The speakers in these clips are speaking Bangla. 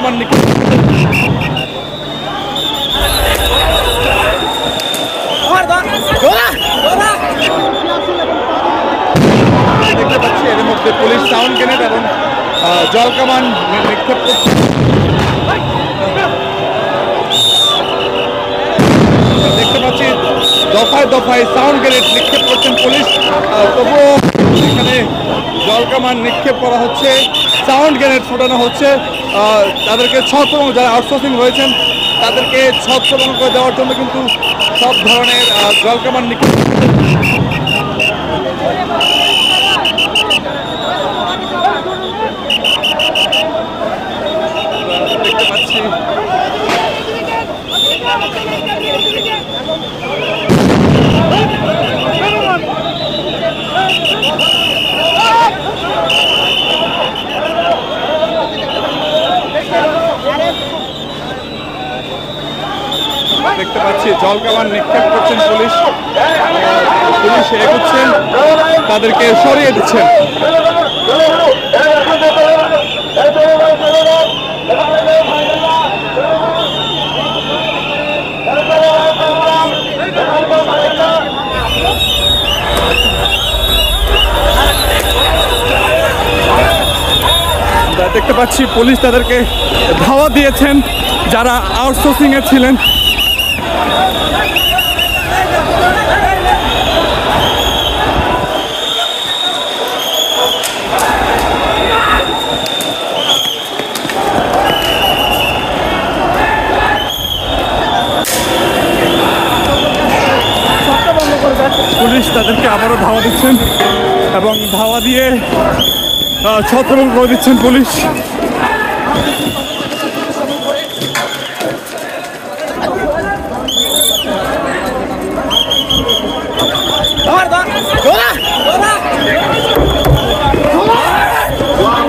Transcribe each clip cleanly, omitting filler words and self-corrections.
জলকামান নিক্ষেপ দেখতে পাচ্ছি। এর মধ্যে পুলিশ সাউন্ড গ্রেনেড এবং জলকামান নিক্ষেপ করছে। দেখতে পাচ্ছি দফায় দফায় সাউন্ড গ্রেনেড নিক্ষেপ করছেন পুলিশ, তবুও এখানে জলকামান নিক্ষেপ করা হচ্ছে, সাউন্ড গ্রেনেড ফোটানো হচ্ছে। তাদেরকে ছত্রভঙ্গ, যারা আউটসোর্সিং রয়েছেন তাদেরকে ছত্রভঙ্গ করে দেওয়ার জন্য কিন্তু সব ধরনের জলকামান নিক্ষেপ দেখতে পাচ্ছি। দেখতে পাচ্ছি জলকামান নিক্ষেপ করছেন পুলিশ, পুলিশ এগোচ্ছেন, তাদেরকে সরিয়ে দিচ্ছেন। দেখতে পাচ্ছি পুলিশ তাদেরকে ধাওয়া দিয়েছেন যারা আউটসোর্সিং এ ছিলেন। পুলিশ তাদেরকে আবারও ধাওয়া দিচ্ছেন এবং ধাওয়া দিয়ে ছত্রভঙ্গ করে দিচ্ছেন পুলিশ।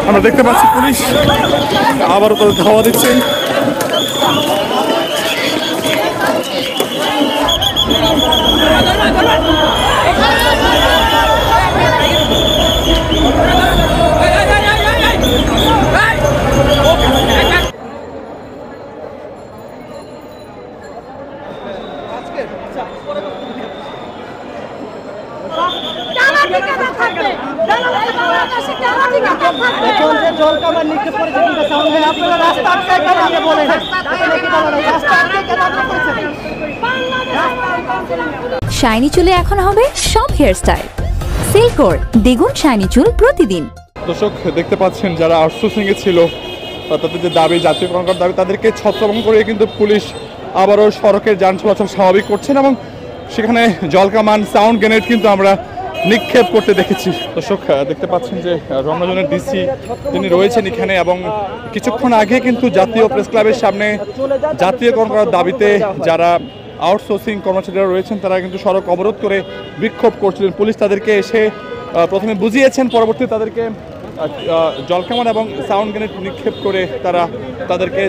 আমরা দেখতে পাচ্ছি পুলিশ আবারও তাদের ধাওয়া দিচ্ছেন। শাইনি চুলে এখন হবে সব হেয়ারস্টাইল। সিল্কোর দ্বিগুণ শাইনি চুল প্রতিদিন। দর্শক দেখতে পাচ্ছেন যারা আউটসোর্সিং এ ছিল তাদের যে দাবি, জাতীয়করণ করার দাবি, তাদেরকে ছত্রভঙ্গ করে কিন্তু পুলিশ আবারও সড়কের যান চলাচল স্বাভাবিক করছেন এবং সেখানে জলকামান, সাউন্ড গ্রেনেড কিন্তু আমরা নিক্ষেপ করতে দেখেছি। দর্শক দেখতে পাচ্ছেন যে রমনাজনের ডিসি তিনি রয়েছেন এখানে এবং কিছুক্ষণ আগে কিন্তু জাতীয় প্রেস ক্লাবের সামনে জাতীয়করণ করার দাবিতে যারা আউটসোর্সিং কর্মচারীরা রয়েছেন তারা কিন্তু সড়ক অবরোধ করে বিক্ষোভ করছিলেন। পুলিশ তাদেরকে এসে প্রথমে বুঝিয়েছেন, পরবর্তীতে তাদেরকে জলকামান এবং সাউন্ড গ্রেনেড নিক্ষেপ করে তাদেরকে